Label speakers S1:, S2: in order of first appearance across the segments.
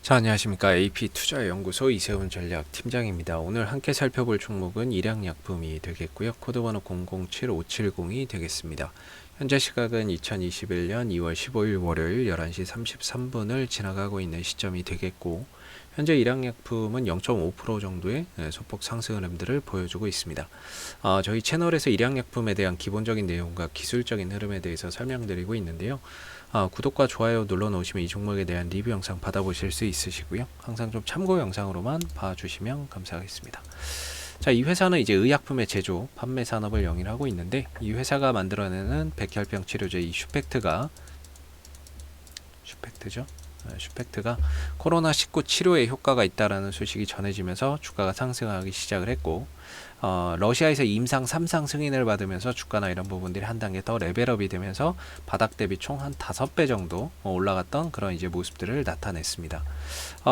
S1: 자, 안녕하십니까. AP투자연구소 이세훈 전략팀장입니다. 오늘 함께 살펴볼 종목은 일양약품이 되겠고요. 코드번호 007570이 되겠습니다. 현재 시각은 2021년 2월 15일 월요일 11시 33분을 지나가고 있는 시점이 되겠고, 현재 일양약품은 0.5% 정도의 소폭 상승 흐름들을 보여주고 있습니다. 저희 채널에서 일양약품에 대한 기본적인 내용과 기술적인 흐름에 대해서 설명드리고 있는데요. 구독과 좋아요 눌러 놓으시면 이 종목에 대한 리뷰 영상 받아보실 수 있으시고요. 항상 좀 참고 영상으로만 봐주시면 감사하겠습니다. 자, 이 회사는 이제 의약품의 제조, 판매 산업을 영위하고 있는데, 이 회사가 만들어내는 백혈병 치료제 이 슈펙트가 코로나19 치료에 효과가 있다라는 소식이 전해지면서 주가가 상승하기 시작을 했고, 러시아에서 임상 3상 승인을 받으면서 주가나 이런 부분들이 한 단계 더 레벨업이 되면서 바닥 대비 총 한 5배 정도 올라갔던 그런 이제 모습들을 나타냈습니다.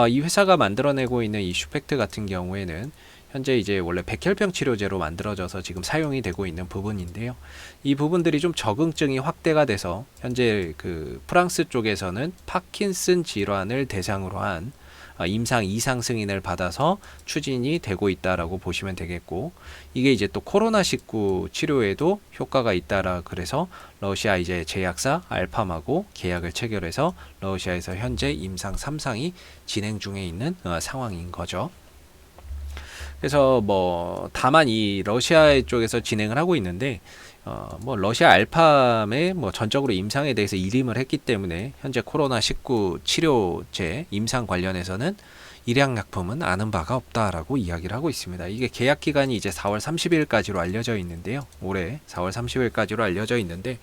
S1: 이 회사가 만들어내고 있는 이 슈펙트 같은 경우에는 현재 이제 원래 백혈병 치료제로 만들어져서 지금 사용이 되고 있는 부분인데요. 이 부분들이 좀 적응증이 확대가 돼서 현재 그 프랑스 쪽에서는 파킨슨 질환을 대상으로 한 임상 2상 승인을 받아서 추진이 되고 있다라고 보시면 되겠고, 이게 이제 또 코로나19 치료에도 효과가 있다라 그래서 러시아 이제 제약사 알팜하고 계약을 체결해서 러시아에서 현재 임상 3상이 진행 중에 있는 상황인 거죠. 그래서 뭐 다만 이 러시아 쪽에서 진행을 하고 있는데, 뭐 러시아 알팜의 뭐 전적으로 임상에 대해서 일임을 했기 때문에 현재 코로나19 치료제 임상 관련해서는 일양약품은 아는 바가 없다라고 이야기를 하고 있습니다. 이게 계약 기간이 이제 4월 30일까지로 알려져 있는데요. 올해 4월 30일까지로 알려져 있는데,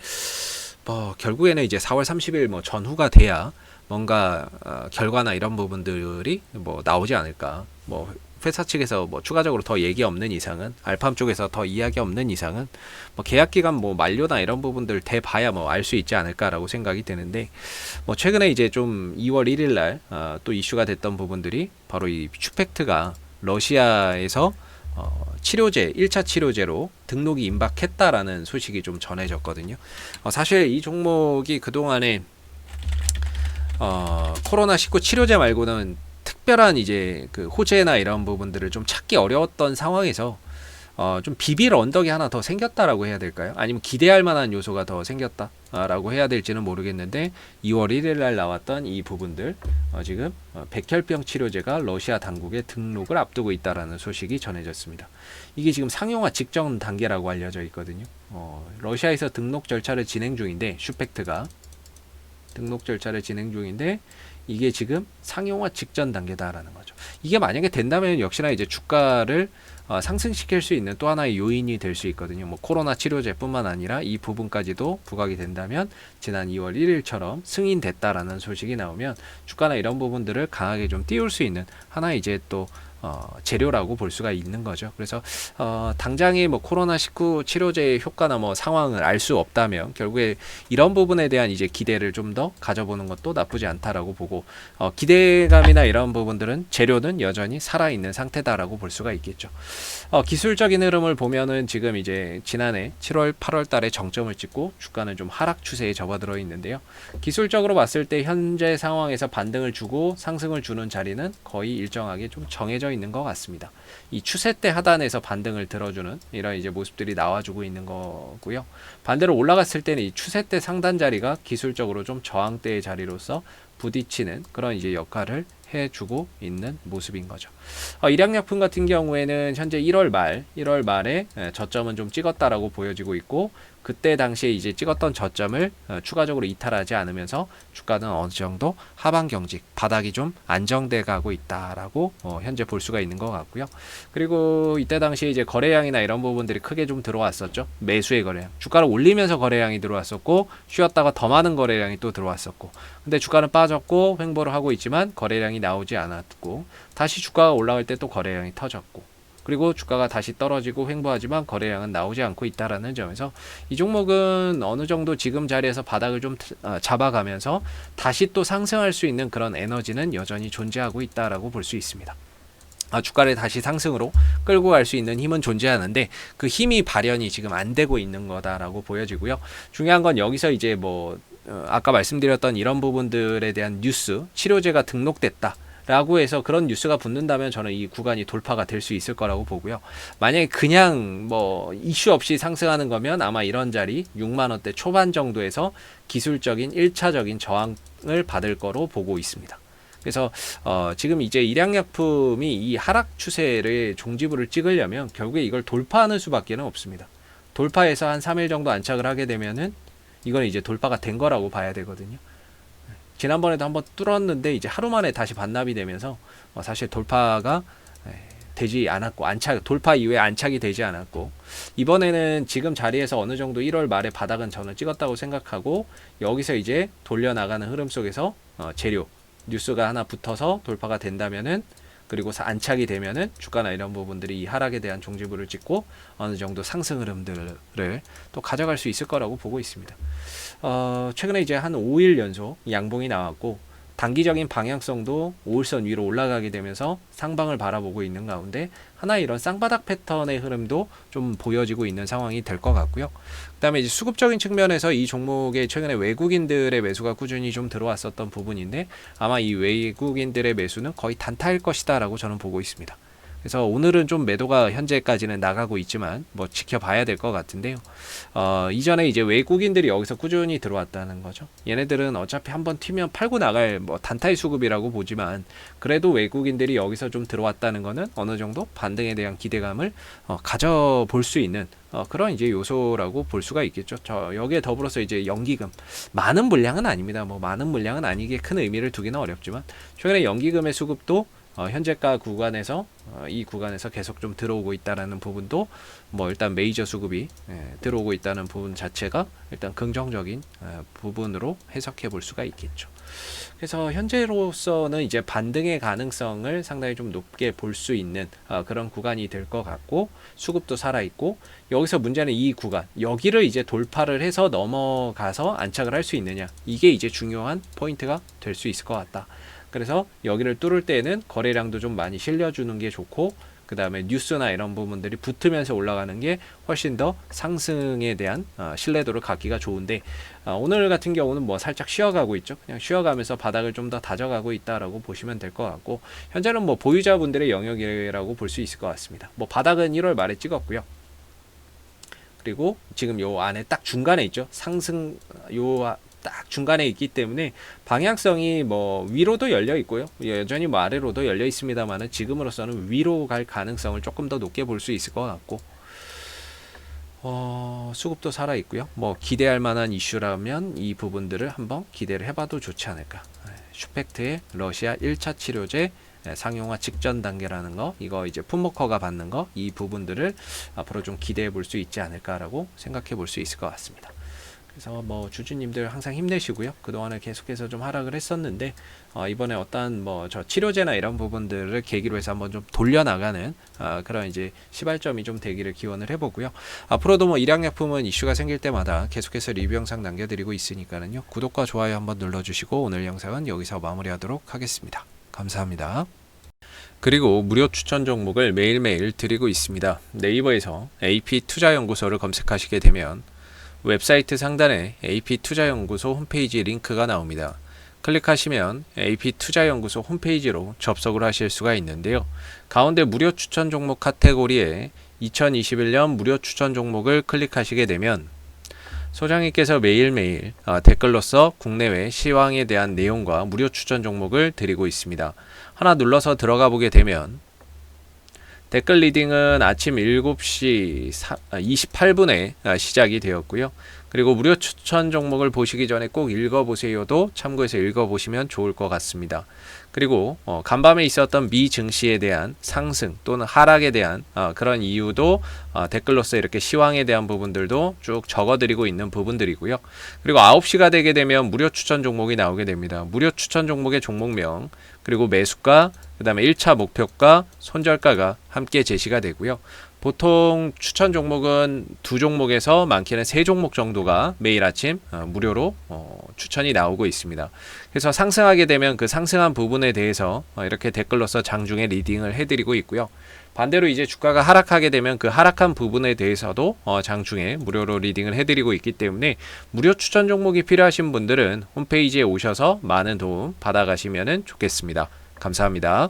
S1: 뭐 결국에는 이제 4월 30일 뭐 전후가 돼야 뭔가 결과나 이런 부분들이 뭐 나오지 않을까. 뭐 회사 측에서 뭐 추가적으로 더 얘기 없는 이상은, 알팜 쪽에서 더 이야기 없는 이상은 뭐 계약 기간 뭐 만료나 이런 부분들 대봐야 뭐 알 수 있지 않을까라고 생각이 되는데, 뭐 최근에 이제 좀 2월 1일 날 또 이슈가 됐던 부분들이 바로 이 슈펙트가 러시아에서 치료제 1차 치료제로 등록이 임박했다라는 소식이 좀 전해졌거든요. 사실 이 종목이 그동안에 코로나19 치료제 말고는 특별한 이제 그 호재나 이런 부분들을 좀 찾기 어려웠던 상황에서 좀 비빌 언덕이 하나 더 생겼다라고 해야 될까요? 아니면 기대할 만한 요소가 더 생겼다라고 해야 될지는 모르겠는데, 2월 1일 날 나왔던 이 부분들, 지금 백혈병 치료제가 러시아 당국에 등록을 앞두고 있다라는 소식이 전해졌습니다. 이게 지금 상용화 직전 단계라고 알려져 있거든요. 러시아에서 등록 절차를 진행 중인데, 슈펙트가 등록 절차를 진행 중인데 이게 지금 상용화 직전 단계다라는 거죠. 이게 만약에 된다면 역시나 이제 주가를 상승시킬 수 있는 또 하나의 요인이 될 수 있거든요. 뭐 코로나 치료제뿐만 아니라 이 부분까지도 부각이 된다면 지난 2월 1일처럼 승인됐다라는 소식이 나오면 주가나 이런 부분들을 강하게 좀 띄울 수 있는 하나의 이제 또 재료라고 볼 수가 있는 거죠. 그래서 당장의 뭐 코로나19 치료제의 효과나 뭐 상황을 알 수 없다면 결국에 이런 부분에 대한 이제 기대를 좀 더 가져보는 것도 나쁘지 않다라고 보고, 기대감이나 이런 부분들은 재료는 여전히 살아있는 상태다라고 볼 수가 있겠죠. 기술적인 흐름을 보면은 지금 이제 지난해 7월 8월 달에 정점을 찍고 주가는 좀 하락 추세에 접어들어 있는데요. 기술적으로 봤을 때 현재 상황에서 반등을 주고 상승을 주는 자리는 거의 일정하게 좀 정해져 있는 것 같습니다. 이 추세대 하단에서 반등을 들어주는 이런 이제 모습들이 나와주고 있는 거고요. 반대로 올라갔을 때는 이 추세대 상단 자리가 기술적으로 좀 저항대의 자리로서 부딪히는 그런 이제 역할을 해주고 있는 모습인 거죠. 일양약품 같은 경우에는 현재 1월 말에 저점은 좀 찍었다라고 보여지고 있고, 그때 당시에 이제 찍었던 저점을 추가적으로 이탈하지 않으면서 주가는 어느 정도 하방 경직 바닥이 좀 안정돼 가고 있다라고 현재 볼 수가 있는 것 같고요. 그리고 이때 당시에 이제 거래량이나 이런 부분들이 크게 좀 들어왔었죠. 매수의 거래량, 주가를 올리면서 거래량이 들어왔었고, 쉬었다가 더 많은 거래량이 또 들어왔었고, 근데 주가는 빠졌고 횡보를 하고 있지만 거래량이 나오지 않았고, 다시 주가가 올라갈 때 또 거래량이 터졌고, 그리고 주가가 다시 떨어지고 횡보하지만 거래량은 나오지 않고 있다라는 점에서 이 종목은 어느 정도 지금 자리에서 바닥을 좀 잡아가면서 다시 또 상승할 수 있는 그런 에너지는 여전히 존재하고 있다라고 볼 수 있습니다. 주가를 다시 상승으로 끌고 갈 수 있는 힘은 존재하는데, 그 힘이 발현이 지금 안 되고 있는 거다라고 보여지고요. 중요한 건 여기서 이제 뭐 아까 말씀드렸던 이런 부분들에 대한 뉴스, 치료제가 등록됐다 라고 해서 그런 뉴스가 붙는다면 저는 이 구간이 돌파가 될 수 있을 거라고 보고요. 만약에 그냥 뭐 이슈 없이 상승하는 거면 아마 이런 자리 6만 원대 초반 정도에서 기술적인 1차적인 저항을 받을 거로 보고 있습니다. 그래서 지금 이제 일양약품이 이 하락 추세를 종지부를 찍으려면 결국에 이걸 돌파하는 수밖에 없습니다. 돌파해서 한 3일 정도 안착을 하게 되면은 이건 이제 돌파가 된 거라고 봐야 되거든요. 지난번에도 한번 뚫었는데 이제 하루 만에 다시 반납이 되면서 사실 돌파가 되지 않았고 돌파 이후에 안착이 되지 않았고, 이번에는 지금 자리에서 어느 정도 1월 말에 바닥은 저는 찍었다고 생각하고, 여기서 이제 돌려나가는 흐름 속에서 재료 뉴스가 하나 붙어서 돌파가 된다면은, 그리고 안착이 되면은 주가나 이런 부분들이 이 하락에 대한 종지부를 찍고 어느 정도 상승 흐름들을 또 가져갈 수 있을 거라고 보고 있습니다. 최근에 이제 한 5일 연속 양봉이 나왔고, 단기적인 방향성도 5일선 위로 올라가게 되면서 상방을 바라보고 있는 가운데 하나의 이런 쌍바닥 패턴의 흐름도 좀 보여지고 있는 상황이 될 것 같고요. 그 다음에 이제 수급적인 측면에서 이 종목에 최근에 외국인들의 매수가 꾸준히 좀 들어왔었던 부분인데, 아마 이 외국인들의 매수는 거의 단타일 것이다 라고 저는 보고 있습니다. 그래서 오늘은 좀 매도가 현재까지는 나가고 있지만 뭐 지켜봐야 될 것 같은데요. 이전에 이제 외국인들이 여기서 꾸준히 들어왔다는 거죠. 얘네들은 어차피 한번 튀면 팔고 나갈 뭐 단타의 수급이라고 보지만, 그래도 외국인들이 여기서 좀 들어왔다는 거는 어느 정도 반등에 대한 기대감을 가져볼 수 있는 그런 이제 요소라고 볼 수가 있겠죠. 여기에 더불어서 이제 연기금, 많은 물량은 아닙니다. 뭐 많은 물량은 아니기에 큰 의미를 두기는 어렵지만, 최근에 연기금의 수급도 현재가 구간에서 이 구간에서 계속 좀 들어오고 있다라는 부분도 뭐 일단 메이저 수급이 들어오고 있다는 부분 자체가 일단 긍정적인 부분으로 해석해 볼 수가 있겠죠. 그래서 현재로서는 이제 반등의 가능성을 상당히 좀 높게 볼 수 있는 그런 구간이 될 것 같고, 수급도 살아있고, 여기서 문제는 이 구간, 여기를 이제 돌파를 해서 넘어가서 안착을 할 수 있느냐, 이게 이제 중요한 포인트가 될 수 있을 것 같다. 그래서 여기를 뚫을 때는 거래량도 좀 많이 실려주는 게 좋고, 그 다음에 뉴스나 이런 부분들이 붙으면서 올라가는 게 훨씬 더 상승에 대한 신뢰도를 갖기가 좋은데, 오늘 같은 경우는 뭐 살짝 쉬어가고 있죠. 그냥 쉬어가면서 바닥을 좀 더 다져가고 있다라고 보시면 될 것 같고, 현재는 뭐 보유자분들의 영역이라고 볼 수 있을 것 같습니다. 뭐 바닥은 1월 말에 찍었고요. 그리고 지금 요 안에 딱 중간에 있죠. 상승 딱 중간에 있기 때문에 방향성이 뭐 위로도 열려 있고요. 여전히 뭐 아래로도 열려 있습니다만은 지금으로서는 위로 갈 가능성을 조금 더 높게 볼 수 있을 것 같고, 수급도 살아 있고요. 뭐 기대할 만한 이슈라면 이 부분들을 한번 기대를 해봐도 좋지 않을까. 슈펙트의 러시아 1차 치료제 상용화 직전 단계라는 거, 이거 이제 풋모커가 받는 거, 이 부분들을 앞으로 좀 기대해 볼 수 있지 않을까라고 생각해 볼 수 있을 것 같습니다. 그래서 뭐 주주님들 항상 힘내시고요. 그동안에 계속해서 좀 하락을 했었는데 이번에 어떠한 뭐 저 치료제나 이런 부분들을 계기로 해서 한번 좀 돌려나가는 그런 이제 시발점이 좀 되기를 기원을 해보고요. 앞으로도 뭐 일양약품은 이슈가 생길 때마다 계속해서 리뷰 영상 남겨드리고 있으니까는요. 구독과 좋아요 한번 눌러주시고 오늘 영상은 여기서 마무리하도록 하겠습니다. 감사합니다. 그리고 무료 추천 종목을 매일매일 드리고 있습니다. 네이버에서 AP투자연구소를 검색하시게 되면 웹사이트 상단에 AP투자연구소 홈페이지 링크가 나옵니다. 클릭하시면 AP투자연구소 홈페이지로 접속을 하실 수가 있는데요. 가운데 무료 추천 종목 카테고리에 2021년 무료 추천 종목을 클릭하시게 되면 소장님께서 매일매일 댓글로서 국내외 시황에 대한 내용과 무료 추천 종목을 드리고 있습니다. 하나 눌러서 들어가 보게 되면 댓글 리딩은 아침 7시 28분에 시작이 되었고요. 그리고 무료 추천 종목을 보시기 전에 꼭 읽어보세요도 참고해서 읽어보시면 좋을 것 같습니다. 그리고 간밤에 있었던 미 증시에 대한 상승 또는 하락에 대한 그런 이유도 댓글로서 이렇게 시황에 대한 부분들도 쭉 적어드리고 있는 부분들이고요. 그리고 9시가 되게 되면 무료 추천 종목이 나오게 됩니다. 무료 추천 종목의 종목명, 그리고 매수가, 그 다음에 1차 목표가, 손절가가 함께 제시가 되고요. 보통 추천 종목은 2종목에서 많게는 3종목 정도가 매일 아침 무료로 추천이 나오고 있습니다. 그래서 상승하게 되면 그 상승한 부분에 대해서 이렇게 댓글로서 장중에 리딩을 해드리고 있고요. 반대로 이제 주가가 하락하게 되면 그 하락한 부분에 대해서도 장중에 무료로 리딩을 해드리고 있기 때문에 무료 추천 종목이 필요하신 분들은 홈페이지에 오셔서 많은 도움 받아가시면 좋겠습니다. 감사합니다.